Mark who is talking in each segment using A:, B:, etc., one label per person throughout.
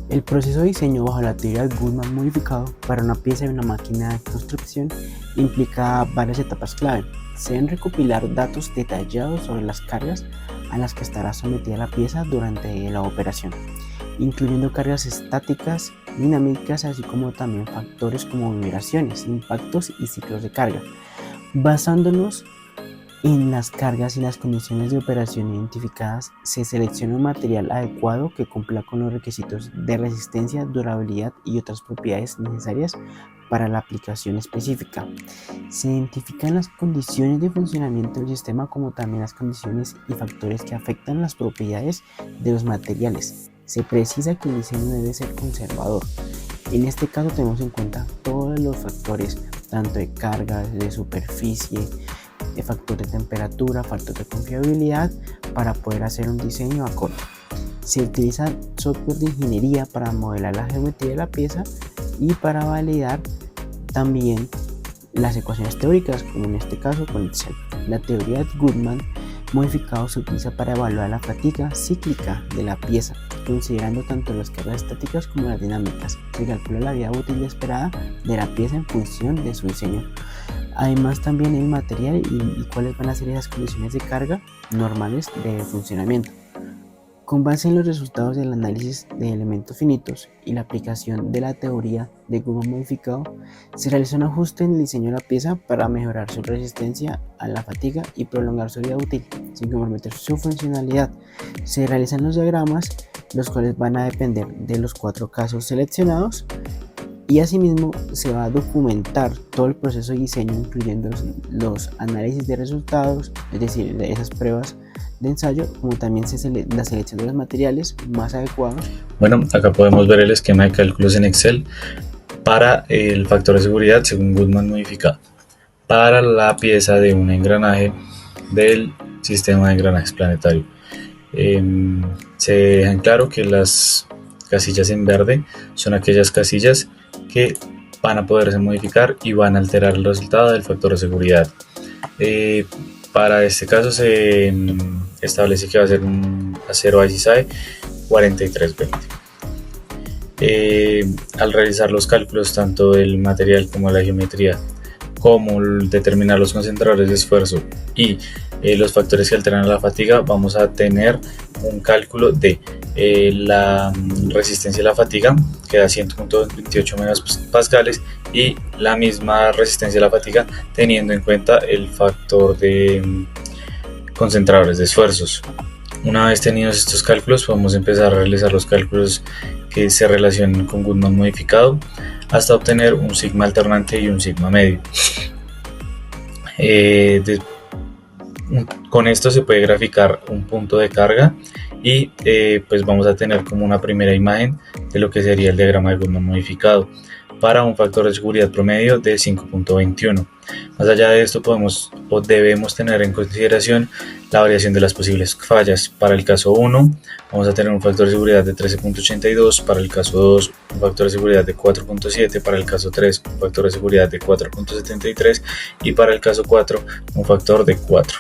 A: El proceso de diseño bajo la teoría de Goodman modificado para una pieza de una máquina de construcción implica varias etapas clave. Se deben recopilar datos detallados sobre las cargas a las que estará sometida la pieza durante la operación, incluyendo cargas estáticas, dinámicas, así como también factores como vibraciones, impactos y ciclos de carga. Basándonos en las cargas y las condiciones de operación identificadas, se selecciona un material adecuado que cumpla con los requisitos de resistencia, durabilidad y otras propiedades necesarias para la aplicación específica. Se identifican las condiciones de funcionamiento del sistema, como también las condiciones y factores que afectan las propiedades de los materiales. Se precisa que el diseño debe ser conservador. En este caso tenemos en cuenta todos los factores, tanto de carga, de superficie, de factor de temperatura, factor de confiabilidad, para poder hacer un diseño acorde. Se utiliza software de ingeniería para modelar la geometría de la pieza y para validar también las ecuaciones teóricas, como en este caso con Excel. La teoría de Goodman modificado se utiliza para evaluar la fatiga cíclica de la pieza, considerando tanto las cargas estáticas como las dinámicas. Se calcula la vida útil esperada de la pieza en función de su diseño. Además también el material y cuáles van a ser esas condiciones de carga normales de funcionamiento. Con base en los resultados del análisis de elementos finitos y la aplicación de la teoría de Goodman modificado, se realiza un ajuste en el diseño de la pieza para mejorar su resistencia a la fatiga y prolongar su vida útil, sin comprometer su funcionalidad. Se realizan los diagramas, los cuales van a depender de los 4 casos seleccionados, y asimismo se va a documentar todo el proceso de diseño, incluyendo los análisis de resultados, es decir, de esas pruebas de ensayo, como también la selección de los materiales más adecuados.
B: Bueno, acá podemos ver el esquema de cálculos en Excel para el factor de seguridad según Goodman modificado para la pieza de un engranaje del sistema de engranajes planetario. Se deja en claro que las casillas en verde son aquellas casillas que van a poderse modificar y van a alterar el resultado del factor de seguridad. Para este caso se establece que va a ser un acero ICSAE 4320. Al realizar los cálculos tanto del material como la geometría, como determinar los concentradores de esfuerzo y los factores que alteran la fatiga, vamos a tener un cálculo de la resistencia a la fatiga, que da 100.28 megapascales, y la misma resistencia a la fatiga teniendo en cuenta el factor de concentradores de esfuerzos. Una vez tenidos estos cálculos, podemos empezar a realizar los cálculos que se relacionan con Goodman modificado hasta obtener un sigma alternante y un sigma medio. Con esto se puede graficar un punto de carga y pues vamos a tener como una primera imagen de lo que sería el diagrama de Goodman modificado para un factor de seguridad promedio de 5.21. Más allá de esto debemos tener en consideración la variación de las posibles fallas. Para el caso 1 vamos a tener un factor de seguridad de 13.82, para el caso 2 un factor de seguridad de 4.7, para el caso 3 un factor de seguridad de 4.73 y para el caso 4 un factor de 4.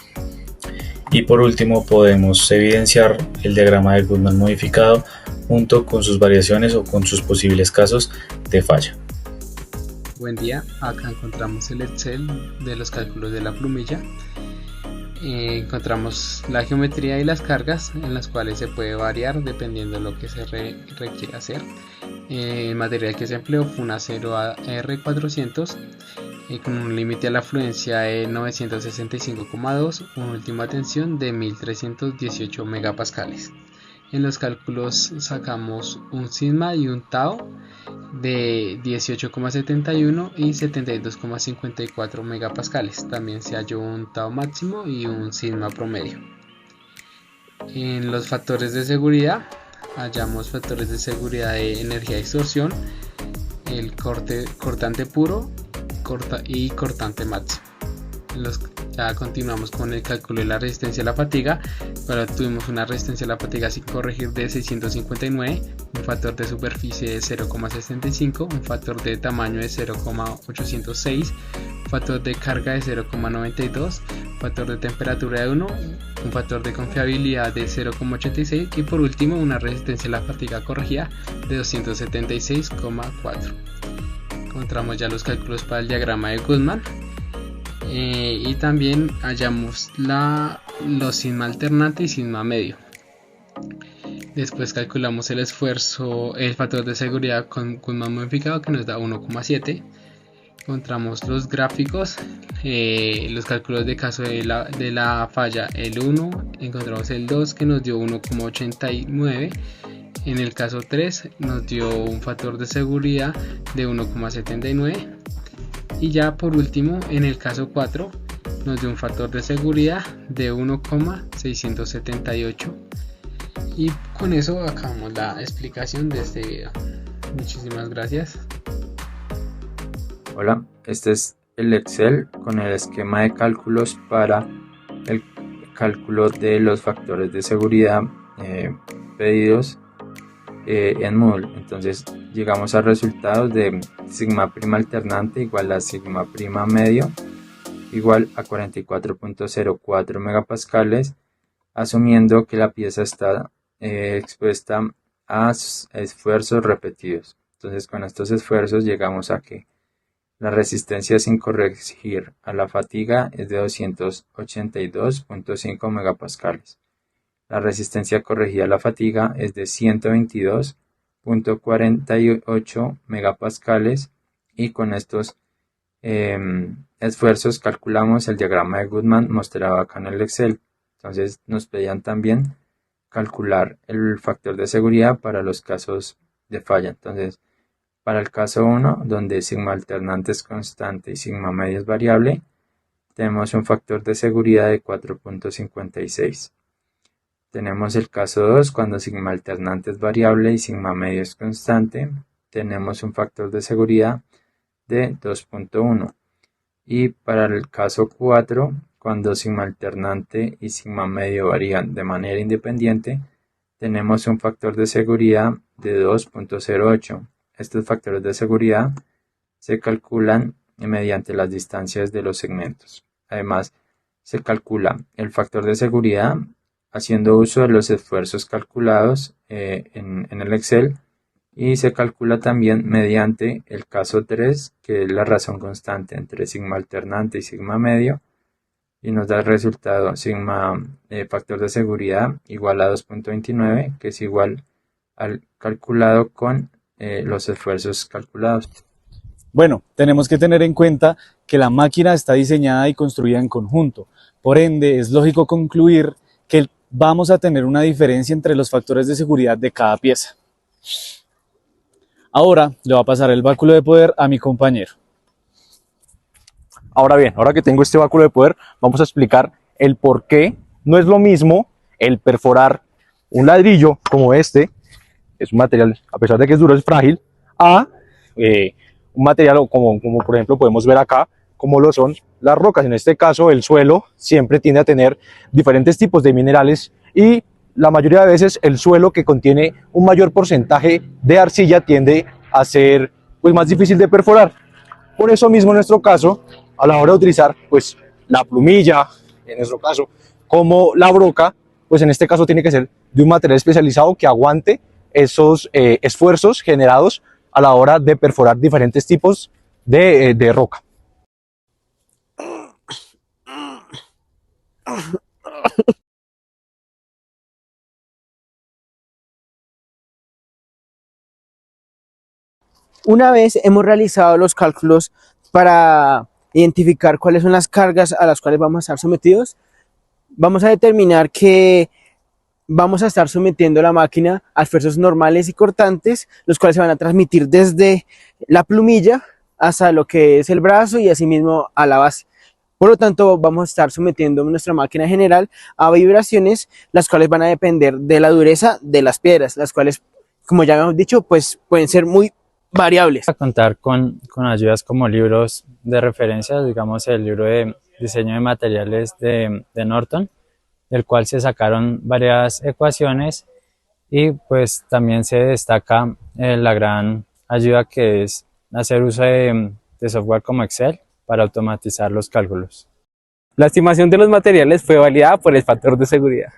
B: Y por último podemos evidenciar el diagrama de Goodman modificado junto con sus variaciones o con sus posibles casos de falla.
C: Buen día, acá encontramos el Excel de los cálculos de la plumilla. Encontramos la geometría y las cargas, en las cuales se puede variar dependiendo de lo que se requiere hacer. El material que se empleó fue un acero AR400 con un límite a la fluencia de 965,2, una última tensión de 1318 megapascales. En los cálculos sacamos un sigma y un tau de 18,71 y 72,54 megapascales. También se halló un tau máximo y un sigma promedio. En los factores de seguridad hallamos factores de seguridad de energía de distorsión, el cortante puro y cortante máximo. Ya continuamos con el cálculo de la resistencia a la fatiga. Ahora tuvimos una resistencia a la fatiga sin corregir de 659, un factor de superficie de 0,65, un factor de tamaño de 0,806, un factor de carga de 0,92, factor de temperatura de 1, un factor de confiabilidad de 0,86 y por último una resistencia a la fatiga corregida de 276,4. Encontramos ya los cálculos para el diagrama de Goodman y también hallamos los sigma alternante y sigma medio. Después calculamos el esfuerzo, el factor de seguridad con Goodman modificado, que nos da 1,7. Encontramos los gráficos, los cálculos de caso de la falla, el 1, encontramos el 2 que nos dio 1,89, en el caso 3 nos dio un factor de seguridad de 1,79 y ya por último en el caso 4 nos dio un factor de seguridad de 1,678. Y con eso acabamos la explicación de este video. Muchísimas gracias.
D: Hola, este es el Excel con el esquema de cálculos para el cálculo de los factores de seguridad pedidos en Moodle. Entonces llegamos a resultados de sigma prima alternante igual a sigma prima medio igual a 44.04 megapascales, asumiendo que la pieza está expuesta a esfuerzos repetidos. Entonces con estos esfuerzos llegamos a que la resistencia sin corregir a la fatiga es de 282.5 megapascales. La resistencia corregida a la fatiga es de 122.48 megapascales y con estos esfuerzos calculamos el diagrama de Goodman mostrado acá en el Excel. Entonces nos pedían también calcular el factor de seguridad para los casos de falla. Entonces para el caso 1, donde sigma alternante es constante y sigma medio es variable, tenemos un factor de seguridad de 4.56. Tenemos el caso 2, cuando sigma alternante es variable y sigma medio es constante, tenemos un factor de seguridad de 2.1. Y para el caso 4, cuando sigma alternante y sigma medio varían de manera independiente, tenemos un factor de seguridad de 2.08. Estos factores de seguridad se calculan mediante las distancias de los segmentos. Además, se calcula el factor de seguridad haciendo uso de los esfuerzos calculados en el Excel y se calcula también mediante el caso 3, que es la razón constante entre sigma alternante y sigma medio, y nos da el resultado sigma factor de seguridad igual a 2.29, que es igual al calculado con los esfuerzos calculados.
E: Bueno, tenemos que tener en cuenta que la máquina está diseñada y construida en conjunto. Por ende, es lógico concluir que vamos a tener una diferencia entre los factores de seguridad de cada pieza. Ahora le voy a pasar el báculo de poder a mi compañero.
F: Ahora bien, ahora que tengo este báculo de poder, vamos a explicar el por qué no es lo mismo el perforar un ladrillo como este, es un material, a pesar de que es duro, es frágil, a un material como por ejemplo podemos ver acá, como lo son las rocas. En este caso el suelo siempre tiende a tener diferentes tipos de minerales y la mayoría de veces el suelo que contiene un mayor porcentaje de arcilla tiende a ser pues, más difícil de perforar. Por eso mismo en nuestro caso, a la hora de utilizar pues, la plumilla, en nuestro caso, como la broca, pues en este caso tiene que ser de un material especializado que aguante esos esfuerzos generados a la hora de perforar diferentes tipos de roca.
A: Una vez hemos realizado los cálculos para identificar cuáles son las cargas a las cuales vamos a estar sometidos, vamos a determinar que vamos a estar sometiendo la máquina a esfuerzos normales y cortantes, los cuales se van a transmitir desde la plumilla hasta lo que es el brazo y asimismo a la base. Por lo tanto, vamos a estar sometiendo nuestra máquina general a vibraciones, las cuales van a depender de la dureza de las piedras, las cuales, como ya hemos dicho, pues pueden ser muy variables.
G: A contar con ayudas como libros de referencia, digamos el libro de diseño de materiales de Norton, del cual se sacaron varias ecuaciones y pues también se destaca la gran ayuda que es hacer uso de software como Excel para automatizar los cálculos.
H: La estimación de los materiales fue validada por el factor de seguridad.